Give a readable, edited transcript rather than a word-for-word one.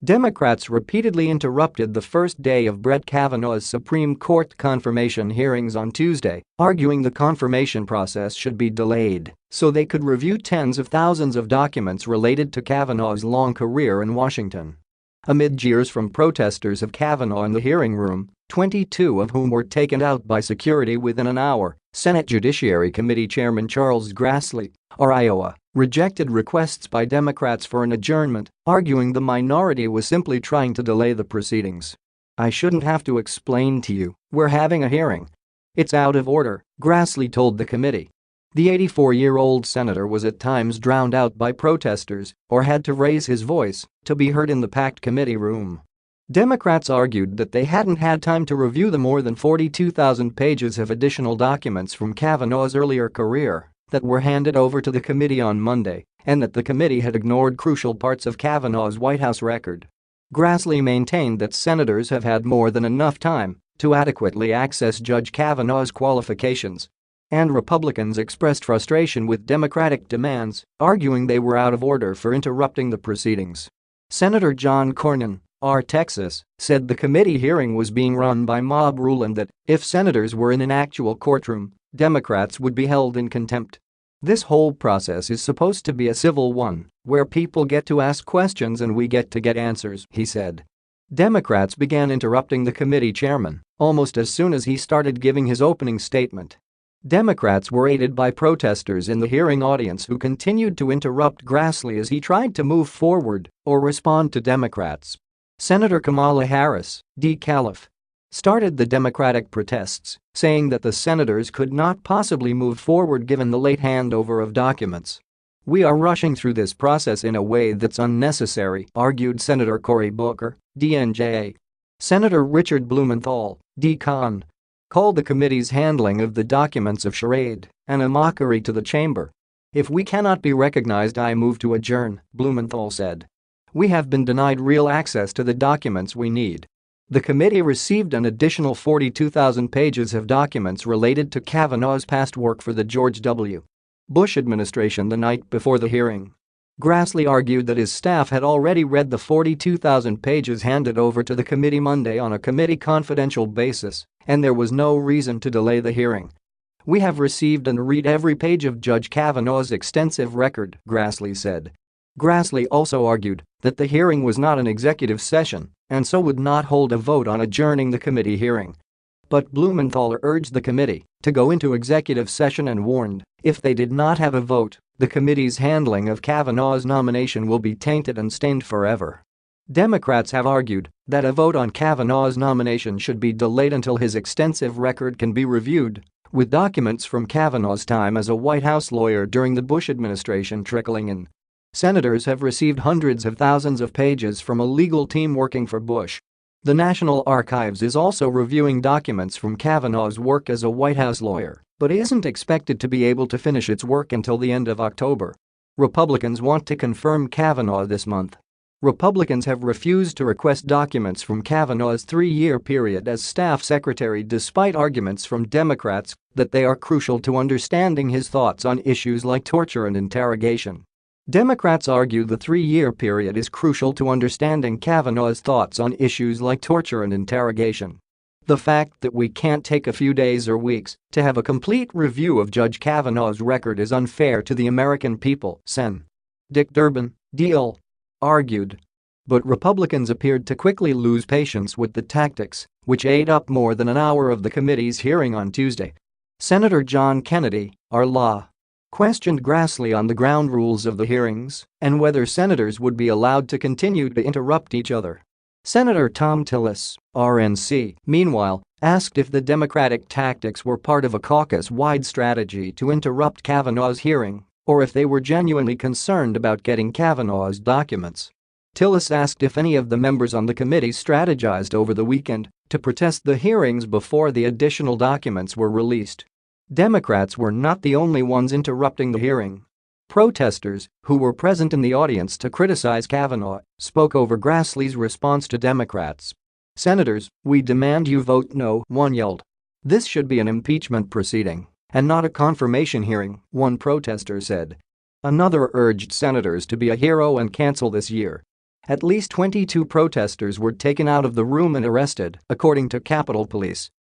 Democrats repeatedly interrupted the first day of Brett Kavanaugh's Supreme Court confirmation hearings on Tuesday, arguing the confirmation process should be delayed so they could review tens of thousands of documents related to Kavanaugh's long career in Washington. Amid jeers from protesters of Kavanaugh in the hearing room, 22 of whom were taken out by security within an hour, Senate Judiciary Committee Chairman Charles Grassley, Iowa, rejected requests by Democrats for an adjournment, arguing the minority was simply trying to delay the proceedings. "I shouldn't have to explain to you, we're having a hearing. It's out of order," Grassley told the committee. The 84-year-old senator was at times drowned out by protesters or had to raise his voice to be heard in the packed committee room. Democrats argued that they hadn't had time to review the more than 42,000 pages of additional documents from Kavanaugh's earlier career that were handed over to the committee on Monday and that the committee had ignored crucial parts of Kavanaugh's White House record. Grassley maintained that senators have had more than enough time to adequately access Judge Kavanaugh's qualifications. And Republicans expressed frustration with Democratic demands, arguing they were out of order for interrupting the proceedings. Senator John Cornyn, Texas, said the committee hearing was being run by mob rule and that, if senators were in an actual courtroom, Democrats would be held in contempt. "This whole process is supposed to be a civil one, where people get to ask questions and we get to get answers," he said. Democrats began interrupting the committee chairman almost as soon as he started giving his opening statement. Democrats were aided by protesters in the hearing audience who continued to interrupt Grassley as he tried to move forward or respond to Democrats. Senator Kamala Harris, Calif., started the Democratic protests, saying that the senators could not possibly move forward given the late handover of documents. "We are rushing through this process in a way that's unnecessary," argued Senator Cory Booker, DNJ. Senator Richard Blumenthal, Con, called the committee's handling of the documents a charade and a mockery to the chamber. "If we cannot be recognized, I move to adjourn," Blumenthal said. "We have been denied real access to the documents we need." The committee received an additional 42,000 pages of documents related to Kavanaugh's past work for the George W. Bush administration the night before the hearing. Grassley argued that his staff had already read the 42,000 pages handed over to the committee Monday on a committee confidential basis, and there was no reason to delay the hearing. "We have received and read every page of Judge Kavanaugh's extensive record," Grassley said. Grassley also argued that the hearing was not an executive session and so would not hold a vote on adjourning the committee hearing. But Blumenthal urged the committee to go into executive session and warned if they did not have a vote, the committee's handling of Kavanaugh's nomination will be tainted and stained forever. Democrats have argued that a vote on Kavanaugh's nomination should be delayed until his extensive record can be reviewed, with documents from Kavanaugh's time as a White House lawyer during the Bush administration trickling in. Senators have received hundreds of thousands of pages from a legal team working for Bush. The National Archives is also reviewing documents from Kavanaugh's work as a White House lawyer, but isn't expected to be able to finish its work until the end of October. Republicans want to confirm Kavanaugh this month. Republicans have refused to request documents from Kavanaugh's 3-year period as staff secretary despite arguments from Democrats that they are crucial to understanding his thoughts on issues like torture and interrogation. Democrats argue the 3-year period is crucial to understanding Kavanaugh's thoughts on issues like torture and interrogation. "The fact that we can't take a few days or weeks to have a complete review of Judge Kavanaugh's record is unfair to the American people," Sen. Dick Durbin, DL, argued. But Republicans appeared to quickly lose patience with the tactics, which ate up more than an hour of the committee's hearing on Tuesday. Senator John Kennedy, Law, questioned Grassley on the ground rules of the hearings and whether senators would be allowed to continue to interrupt each other. Senator Tom Tillis, RNC, meanwhile, asked if the Democratic tactics were part of a caucus-wide strategy to interrupt Kavanaugh's hearing or if they were genuinely concerned about getting Kavanaugh's documents. Tillis asked if any of the members on the committee strategized over the weekend to protest the hearings before the additional documents were released. Democrats were not the only ones interrupting the hearing. Protesters, who were present in the audience to criticize Kavanaugh, spoke over Grassley's response to Democrats. "Senators, we demand you vote no," one yelled. "This should be an impeachment proceeding and not a confirmation hearing," one protester said. Another urged senators to be a hero and cancel this year. At least 22 protesters were taken out of the room and arrested, according to Capitol Police.